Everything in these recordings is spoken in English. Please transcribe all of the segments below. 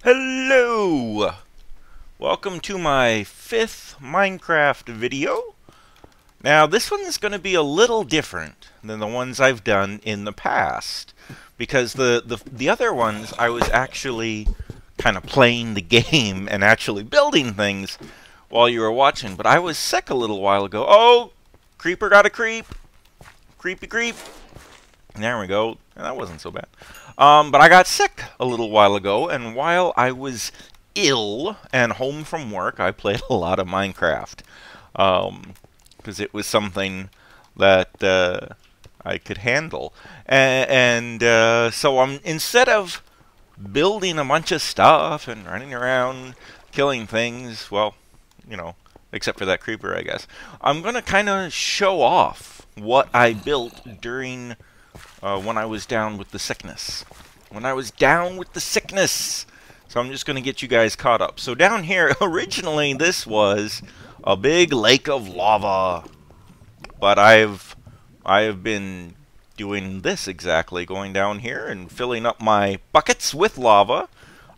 Hello! Welcome to my 5th Minecraft video. Now this one is going to be a little different than the ones I've done in the past. Because the other ones I was actually kind of playing the game and actually building things while you were watching. But I was sick a little while ago. Oh! Creeper got a creep! Creepy creep! There we go. That wasn't so bad. But I got sick a little while ago, and while I was ill and home from work, I played a lot of Minecraft. Because it was something that I could handle. So instead of building a bunch of stuff and running around killing things, well, you know, except for that creeper, I guess, I'm going to kind of show off what I built during when I was down with the sickness. So I'm just going to get you guys caught up. So down here, originally this was a big lake of lava. But I have been doing this exactly, going down here and filling up my buckets with lava.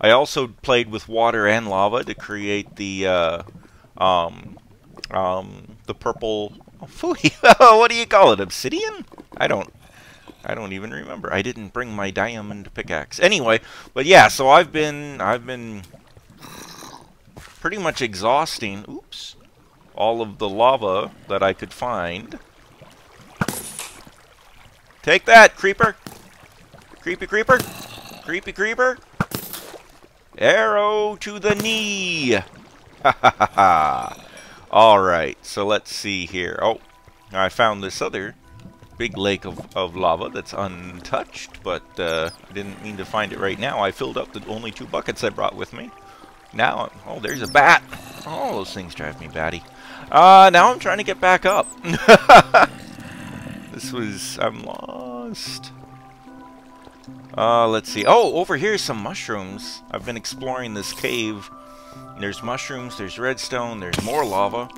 I also played with water and lava to create the purple what do you call it? Obsidian? I don't even remember. I didn't bring my diamond pickaxe. Anyway, but yeah, so I've been pretty much exhausting, all of the lava that I could find. Take that, creeper. Creepy creeper. Creepy creeper. Arrow to the knee. Ha ha ha ha. Alright, so let's see here. Oh, I found this other big lake of lava that's untouched, but I didn't mean to find it right now. I filled up the only 2 buckets I brought with me. Now, oh, there's a bat. Oh, those things drive me batty. Now I'm trying to get back up. I'm lost. Let's see. Oh, over here is some mushrooms. I've been exploring this cave. There's mushrooms, there's redstone, there's more lava.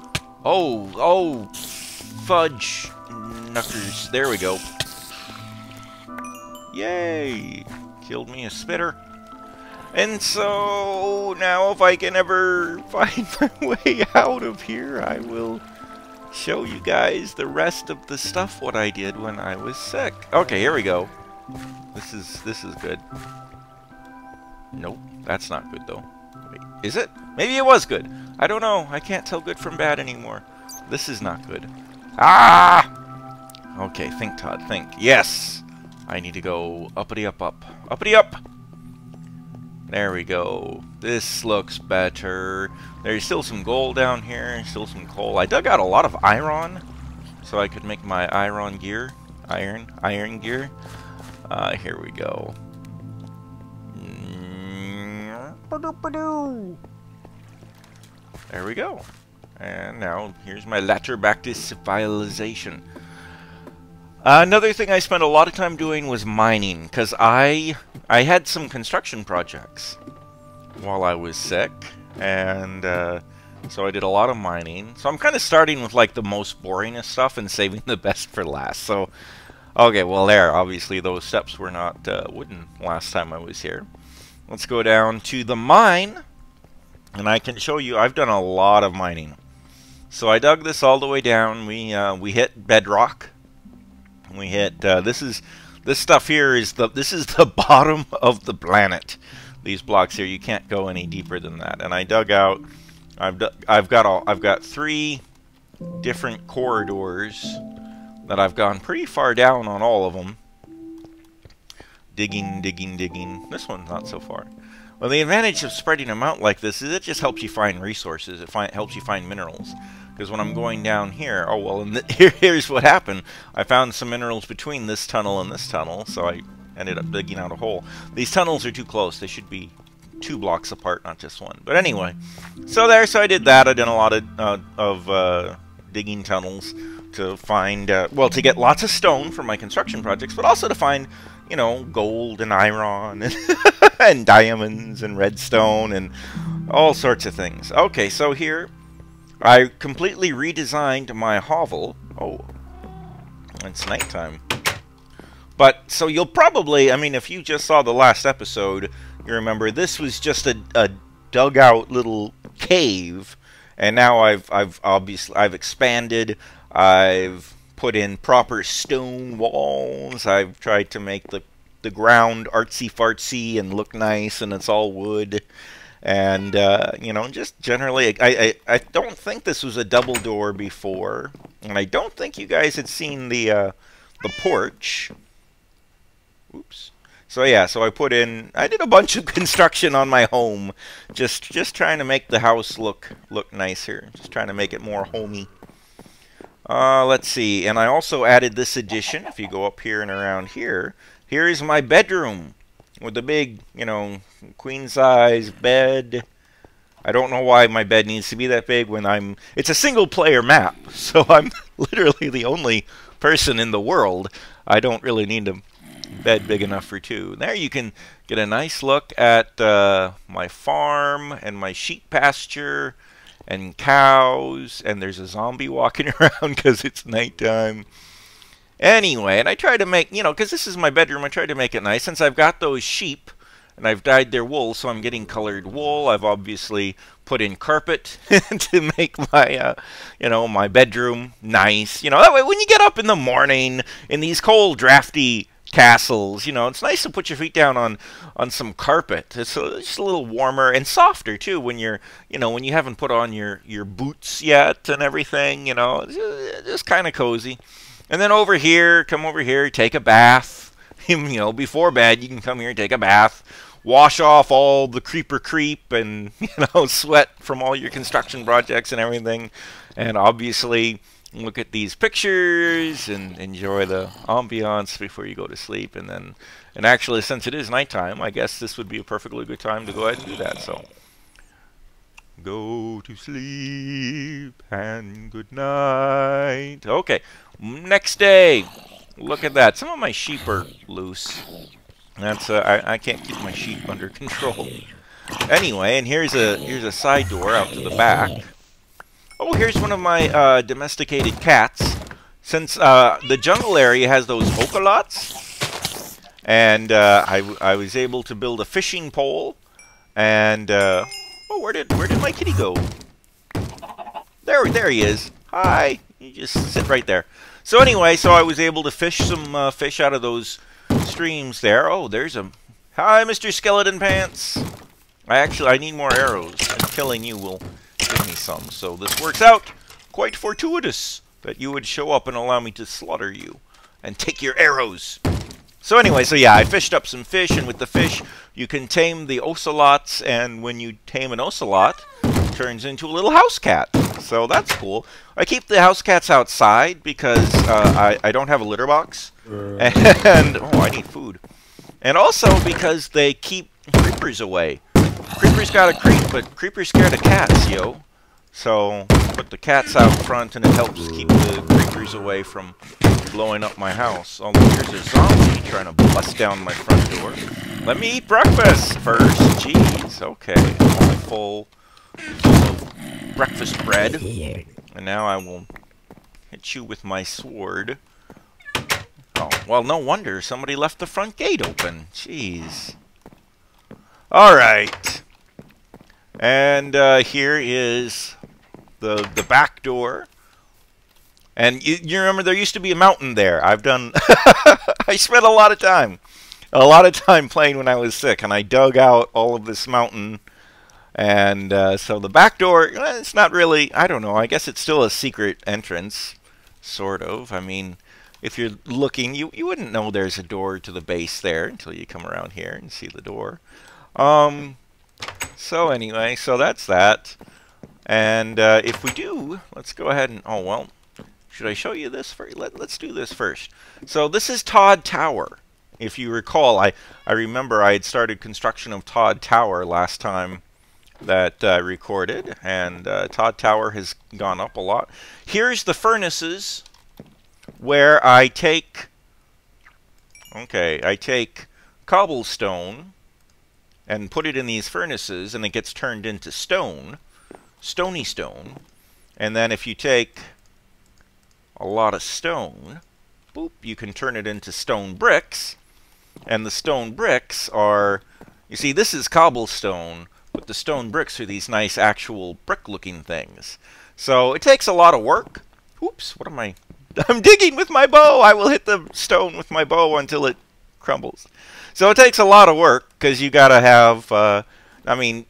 Oh, fudge knuckers. There we go. Yay! Killed me a spitter. And so, now if I can ever find my way out of here, I will show you guys the rest of the stuff what I did when I was sick. Okay, here we go. This is good. Nope, that's not good though. Wait, is it? Maybe it was good. I don't know. I can't tell good from bad anymore. This is not good. Ah! Okay, think, Todd, think. Yes! I need to go uppity up up. Uppity up! There we go. This looks better. There's still some gold down here, still some coal. I dug out a lot of iron so I could make my iron gear. Iron gear. Here we go. There we go. And now here's my ladder back to civilization. Another thing I spent a lot of time doing was mining, because I had some construction projects while I was sick, and so I did a lot of mining. So I'm kind of starting with like the most boringest stuff and saving the best for last. So, okay, well there, obviously those steps were not wooden last time I was here. Let's go down to the mine, and I can show you I've done a lot of mining. So I dug this all the way down. We hit bedrock. We hit this stuff here is the bottom of the planet. These blocks here, you can't go any deeper than that. And I dug out. I've got 3 different corridors that I've gone pretty far down on all of them. Digging, digging, digging. This one's not so far. Well, the advantage of spreading them out like this is it just helps you find resources. It helps you find minerals. Because when I'm going down here, oh well, and here's what happened. I found some minerals between this tunnel and this tunnel, so I ended up digging out a hole. These tunnels are too close. They should be 2 blocks apart, not just 1. But anyway, so I did that. I did a lot of digging tunnels to find, well, to get lots of stone for my construction projects, but also to find, you know, gold and iron and, and diamonds and redstone and all sorts of things. Okay, so here I completely redesigned my hovel. Oh, it's nighttime. But, so you'll probably, I mean, if you just saw the last episode, you remember this was just a dug out little cave, and now I've obviously expanded. I've put in proper stone walls. I've tried to make the ground artsy fartsy and look nice, and it's all wood. And you know, just generally, I don't think this was a double door before, and I don't think you guys had seen the porch. Oops. So yeah, so I did a bunch of construction on my home, just trying to make the house look nicer, just trying to make it more homey. Let's see, and I also added this addition. If you go up here and around here, here is my bedroom with the big, you know, queen size bed. I don't know why my bed needs to be that big when it's a single player map, so I'm literally the only person in the world. I don't really need a bed big enough for two. There you can get a nice look at my farm and my sheep pasture and cows, and there's a zombie walking around because it's nighttime. Anyway, and I try to make, you know, because this is my bedroom, I try to make it nice. Since I've got those sheep, and I've dyed their wool, so I'm getting colored wool. I've obviously put in carpet to make my, you know, my bedroom nice. You know, that way when you get up in the morning in these cold, drafty castles, you know, it's nice to put your feet down on some carpet. It's just a little warmer and softer too when you're, you know, when you haven't put on your boots yet and everything. You know, it's just kind of cozy. And then over here, come over here, take a bath. You know, before bed, you can come here, take a bath, wash off all the creep and, you know, sweat from all your construction projects and everything. And obviously, look at these pictures and enjoy the ambiance before you go to sleep. And actually, since it is nighttime, I guess this would be a perfectly good time to go ahead and do that. So, go to sleep and good night. Okay, next day. Look at that. Some of my sheep are loose. That's I can't keep my sheep under control. Anyway, and here's a side door out to the back. Oh, here's one of my domesticated cats. Since the jungle area has those ocolots, and I was able to build a fishing pole. And oh, where did my kitty go? There he is. Hi. You just sit right there. So anyway, so I was able to fish some fish out of those streams there. Oh, there's a... Hi, Mr. Skeleton Pants. I need more arrows, and killing you will give me some. So this works out quite fortuitous that you would show up and allow me to slaughter you and take your arrows. So anyway, so yeah, I fished up some fish, and with the fish, you can tame the ocelots, and when you tame an ocelot, it turns into a little house cat. So that's cool. I keep the house cats outside because I don't have a litter box. And, oh, I need food. And also because they keep creepers away. Creepers gotta creep, but creepers scared of cats, yo. So, put the cats out front and it helps keep the creepers away from blowing up my house. Although here's a zombie trying to bust down my front door. Let me eat breakfast first. Jeez, okay. I'm all full of breakfast bread. And now I will hit you with my sword. Oh, well, no wonder somebody left the front gate open. Jeez. Alright. And here is the back door. And you remember there used to be a mountain there. I've done... I spent a lot of time playing when I was sick, and I dug out all of this mountain. And so the back door, it's not really, I don't know, I guess it's still a secret entrance, sort of. I mean, if you're looking, you wouldn't know there's a door to the base there until you come around here and see the door. So anyway, so that's that. And if we do, let's go ahead and, oh well, should I show you this first? Let's do this first. So this is Todd Tower. If you recall, I remember I had started construction of Todd Tower last time that I recorded, and Todd Tower has gone up a lot. Here's the furnaces where I take cobblestone and put it in these furnaces, and it gets turned into stone, stony stone. And then if you take a lot of stone, boop, you can turn it into stone bricks, and the stone bricks are You see, this is cobblestone, but the stone bricks are these nice actual brick-looking things. So it takes a lot of work. Oops, what am I... I'm digging with my bow! I will hit the stone with my bow until it crumbles. So it takes a lot of work, because you gotta have... I mean,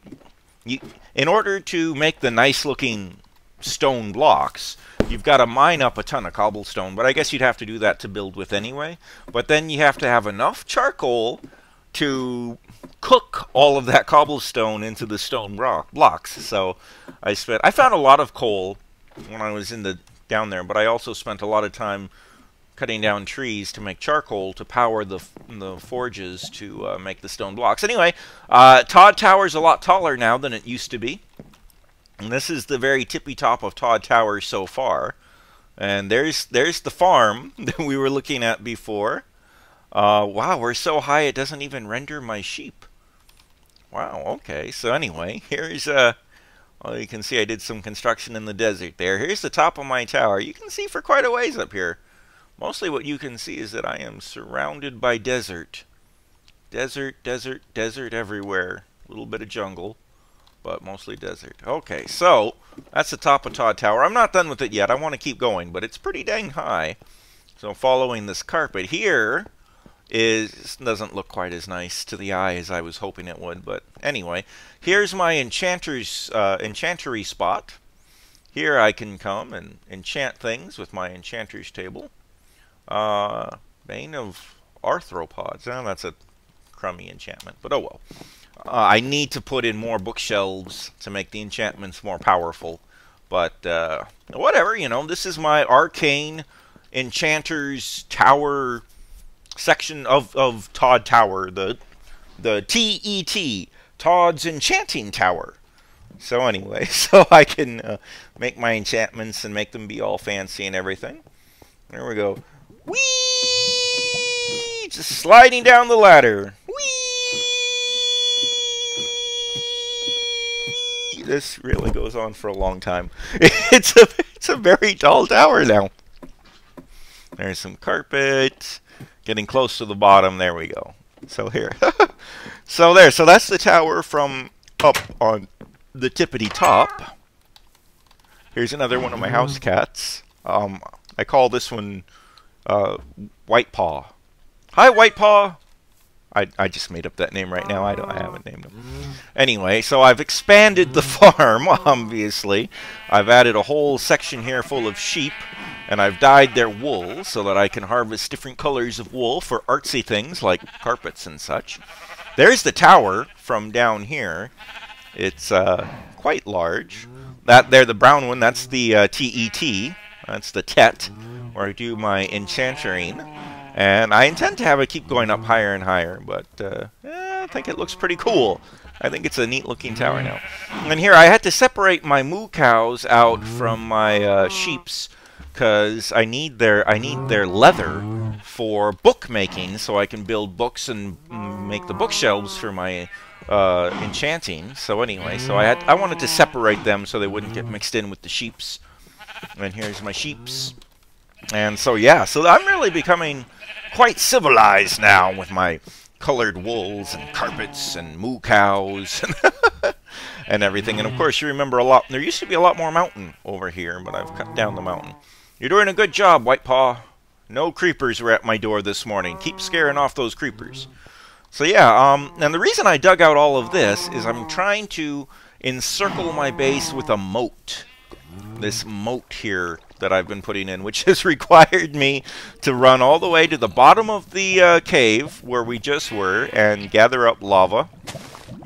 in order to make the nice-looking stone blocks, you've got to mine up a ton of cobblestone, but I guess you'd have to do that to build with anyway. But then you have to have enough charcoal to cook all of that cobblestone into the stone blocks. So I found a lot of coal when I was down there, but I also spent a lot of time cutting down trees to make charcoal to power the forges to make the stone blocks. Anyway, Todd Tower is a lot taller now than it used to be. And this is the very tippy top of Todd Tower so far. And there's the farm that we were looking at before. Wow, we're so high it doesn't even render my sheep. Wow, okay. So anyway, here's well, you can see I did some construction in the desert there. Here's the top of my tower. You can see for quite a ways up here. Mostly what you can see is that I am surrounded by desert. Desert, desert, desert everywhere. A little bit of jungle, but mostly desert. Okay, so that's the top of Todd Tower. I'm not done with it yet. I want to keep going, but it's pretty dang high. So following this carpet here doesn't look quite as nice to the eye as I was hoping it would. But anyway, here's my enchantery spot. Here I can come and enchant things with my enchanter's table. Bane of arthropods. Oh, that's a crummy enchantment, but oh well. I need to put in more bookshelves to make the enchantments more powerful. But whatever, you know, this is my arcane enchanter's tower section of Todd Tower, the TET, Todd's Enchanting Tower. So anyway, so I can make my enchantments and make them be all fancy and everything. There we go. Whee! Just sliding down the ladder. Whee! This really goes on for a long time. It's a very tall tower now. There's some carpet. Getting close to the bottom. There we go. So here. So that's the tower from up on the tippity top. Here's another one of my house cats. I call this one White Paw. Hi, White Paw. I just made up that name right now. I haven't named him. Anyway, so I've expanded the farm, obviously. I've added a whole section here full of sheep, and I've dyed their wool so that I can harvest different colors of wool for artsy things like carpets and such. There's the tower from down here. It's quite large. That there, the brown one, that's the TET. That's the TET, where I do my enchanting. And I intend to have it keep going up higher and higher, but I think it looks pretty cool. I think it's a neat-looking tower now. And here, I had to separate my moo cows out from my sheeps, because I need their leather for bookmaking, so I can build books and make the bookshelves for my enchanting. So anyway, so I wanted to separate them so they wouldn't get mixed in with the sheeps. And here's my sheeps. And so yeah, so I'm really becoming quite civilized now with my colored wools and carpets and moo cows and everything. And of course, you remember there used to be a lot more mountain over here, but I've cut down the mountain. You're doing a good job, White Paw. No creepers were at my door this morning. Keep scaring off those creepers. So yeah, and the reason I dug out all of this is I'm trying to encircle my base with a moat. This moat here that I've been putting in, which has required me to run all the way to the bottom of the cave where we just were and gather up lava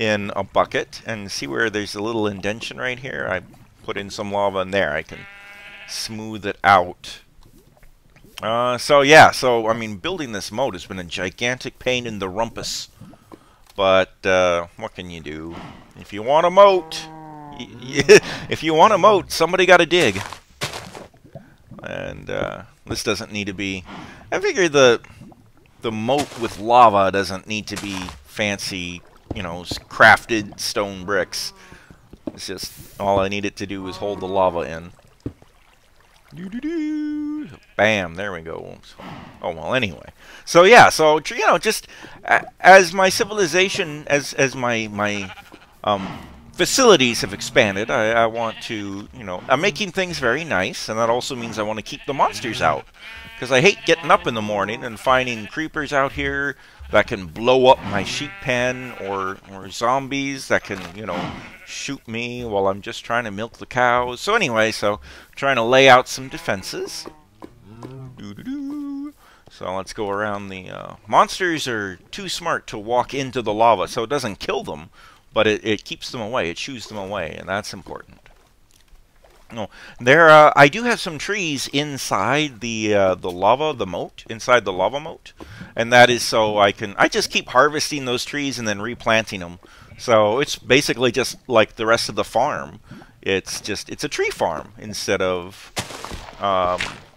in a bucket. And see where there's a little indentation right here? I put in some lava in there. I can smooth it out. So yeah, so I mean, building this moat has been a gigantic pain in the rumpus. But what can you do? If you want a moat, if you want a moat, somebody got to dig. And this doesn't need to be... I figure the moat with lava doesn't need to be fancy, you know, crafted stone bricks. It's just all I need it to do is hold the lava in. Doo-doo-doo. Bam, there we go. Oh, well, anyway. So, yeah, so, you know, just as my civilization, as my facilities have expanded, I want to, you know, I'm making things very nice, and that also means I want to keep the monsters out. Because I hate getting up in the morning and finding creepers out here that can blow up my sheep pen, or zombies that can, you know, shoot me while I'm just trying to milk the cows. So anyway, trying to lay out some defenses. Doo-doo-doo. So let's go around the... monsters are too smart to walk into the lava, so it doesn't kill them, but it keeps them away, it shoos them away, and that's important. No, I do have some trees inside the lava, the moat, inside the lava moat, and that is so I just keep harvesting those trees and then replanting them. So it's basically just like the rest of the farm. It's a tree farm instead of,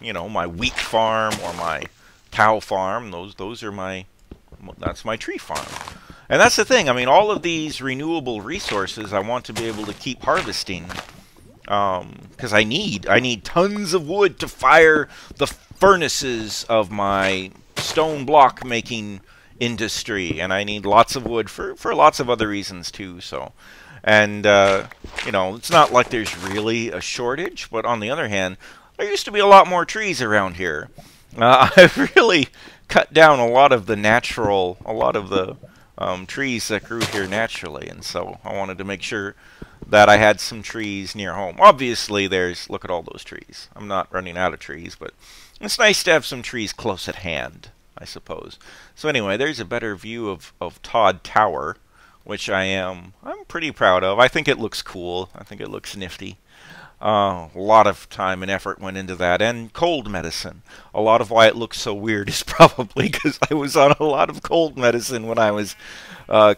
you know, my wheat farm or my cow farm. That's my tree farm. And that's the thing. I mean, all of these renewable resources I want to be able to keep harvesting. Because I need tons of wood to fire the furnaces of my stone block making industry, and I need lots of wood for lots of other reasons too. So, and you know, it's not like there's really a shortage, but on the other hand, there used to be a lot more trees around here. I've really cut down a lot of the trees that grew here naturally, and so I wanted to make sure that I had some trees near home. Obviously, look at all those trees. I'm not running out of trees, but it's nice to have some trees close at hand, I suppose. So anyway, there's a better view of Todd Tower, which I'm pretty proud of. I think it looks cool. I think it looks nifty. A lot of time and effort went into that, and cold medicine. A lot of why it looks so weird is probably because I was on a lot of cold medicine when I was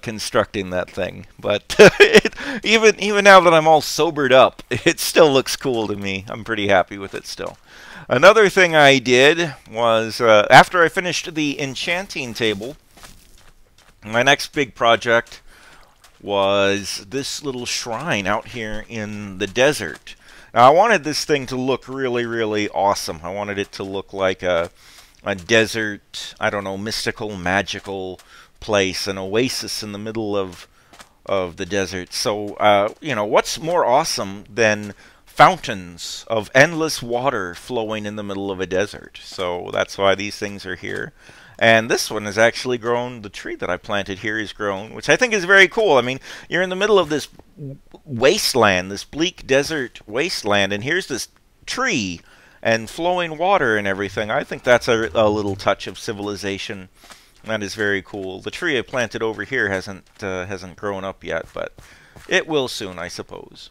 constructing that thing. But even now that I'm all sobered up, it still looks cool to me. I'm pretty happy with it still. Another thing I did was, after I finished the enchanting table, my next big project was this little shrine out here in the desert. Now, I wanted this thing to look really, really awesome. I wanted it to look like a desert, I don't know, mystical, magical place, an oasis in the middle of the desert. So, you know, what's more awesome than fountains of endless water flowing in the middle of a desert? So that's why these things are here. And this one has actually grown, the tree that I planted here is grown, which I think is very cool. I mean, you're in the middle of this wasteland, this bleak desert wasteland, and here's this tree and flowing water and everything. I think that's a little touch of civilization. That is very cool. The tree I planted over here hasn't grown up yet, but it will soon, I suppose.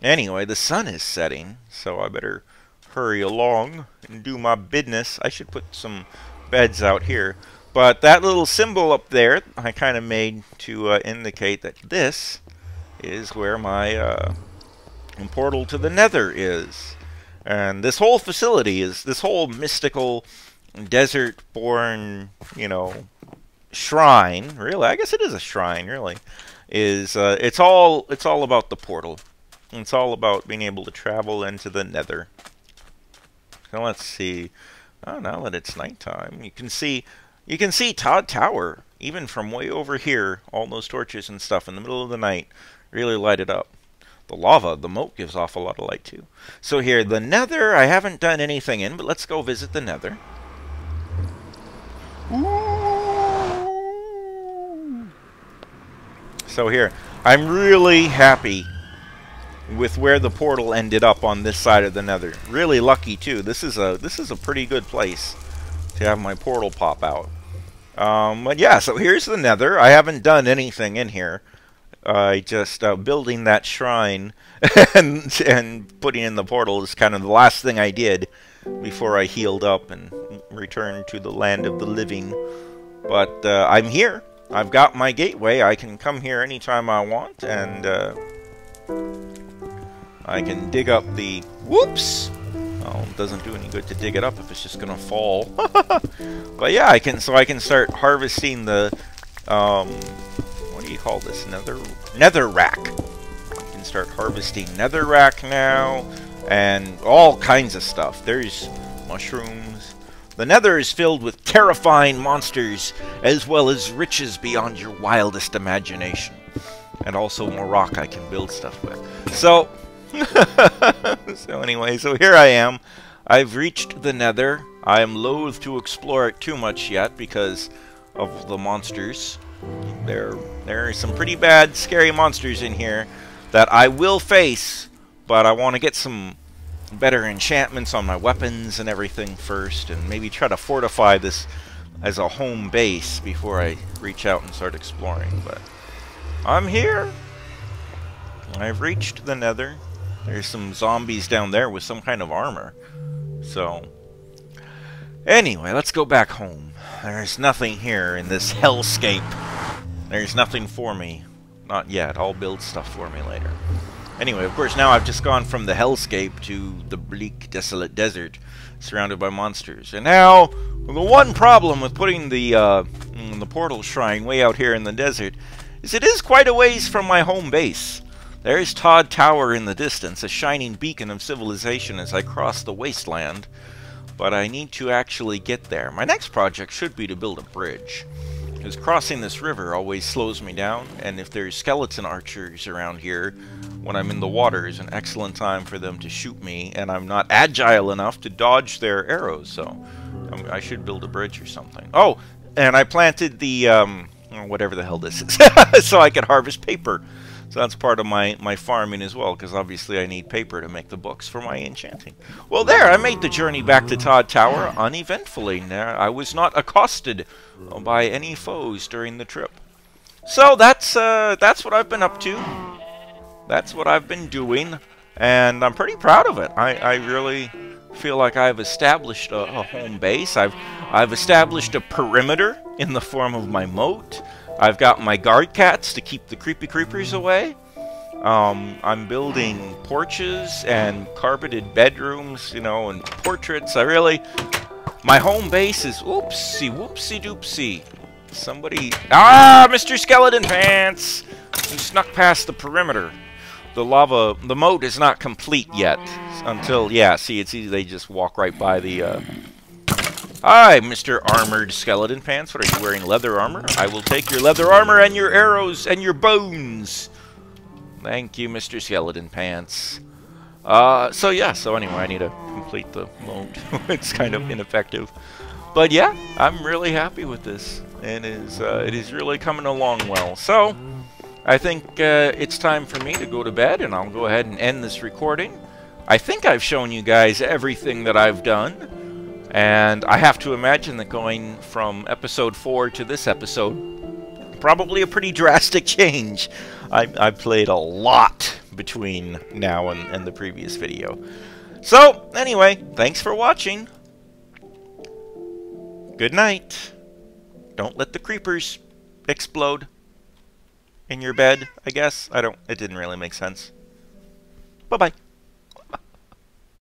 Anyway, the sun is setting, so I better hurry along and do my business. I should put some beds out here. But that little symbol up there I kind of made to indicate that this is where my portal to the nether is. And this whole facility is, this whole mystical desert-born, you know, shrine, really, I guess it is a shrine, really, is, it's all about the portal. It's all about being able to travel into the nether. So let's see. Oh, now that it's nighttime, you can see Todd Tower, even from way over here. All those torches and stuff in the middle of the night really light it up. The lava, the moat, gives off a lot of light too. So here, the nether, I haven't done anything in, but let's go visit the nether. Ooh. So here, I'm really happy with where the portal ended up on this side of the nether. Really lucky too. This is a pretty good place to have my portal pop out. But yeah, so here's the nether. I haven't done anything in here. I just building that shrine and putting in the portal is kind of the last thing I did before I healed up and returned to the land of the living. But I'm here. I've got my gateway. I can come here anytime I want, and I can dig up the... Whoops! Oh, it doesn't do any good to dig it up if it's just gonna fall. But yeah, I can start harvesting the what do you call this? Nether rack. I can start harvesting nether rack now. and all kinds of stuff. There's mushrooms. The nether is filled with terrifying monsters, as well as riches beyond your wildest imagination. And also more rock I can build stuff with. So, so anyway, so here I am. I've reached the nether. I am loath to explore it too much yet because of the monsters. There are some pretty bad, scary monsters in here that I will face, but I want to get some better enchantments on my weapons and everything first, and maybe try to fortify this as a home base before I reach out and start exploring. But I'm here. I've reached the nether. There's some zombies down there with some kind of armor. So, anyway, let's go back home. There's nothing here in this hellscape. There's nothing for me. Not yet. I'll build stuff for me later. Anyway, of course, now I've just gone from the hellscape to the bleak, desolate desert surrounded by monsters. And now, the one problem with putting the portal shrine way out here in the desert is it is quite a ways from my home base. There's Todd Tower in the distance, a shining beacon of civilization as I cross the wasteland. But I need to actually get there. My next project should be to build a bridge, because crossing this river always slows me down, and if there's skeleton archers around here when I'm in the water is an excellent time for them to shoot me, and I'm not agile enough to dodge their arrows, so I should build a bridge or something. Oh, and I planted the, whatever the hell this is, so I can harvest paper. So that's part of my farming as well, because obviously I need paper to make the books for my enchanting. Well, there, I made the journey back to Todd Tower uneventfully. I was not accosted by any foes during the trip. So that's what I've been up to. That's what I've been doing, and I'm pretty proud of it. I really feel like I've established a home base. I've established a perimeter in the form of my moat. I've got my guard cats to keep the creepy creepers away. I'm building porches and carpeted bedrooms, you know, and portraits. My home base is, oopsie, whoopsie doopsie. Somebody, Mr. Skeleton Pants! You snuck past the perimeter. The moat is not complete yet. Until, yeah, see, it's easy, they just walk right by the, Hi, Mr. Armored Skeleton Pants. What are you wearing? Leather armor? I will take your leather armor and your arrows and your bones. Thank you, Mr. Skeleton Pants. So anyway, I need to complete the moat. It's kind of ineffective. But yeah, I'm really happy with this. It is really coming along well. So, I think it's time for me to go to bed, and I'll go ahead and end this recording. I think I've shown you guys everything that I've done. And I have to imagine that going from episode 4 to this episode, probably a pretty drastic change. I played a lot between now and the previous video. So, anyway, thanks for watching. Good night. Don't let the creepers explode in your bed, I guess. It didn't really make sense. Bye-bye.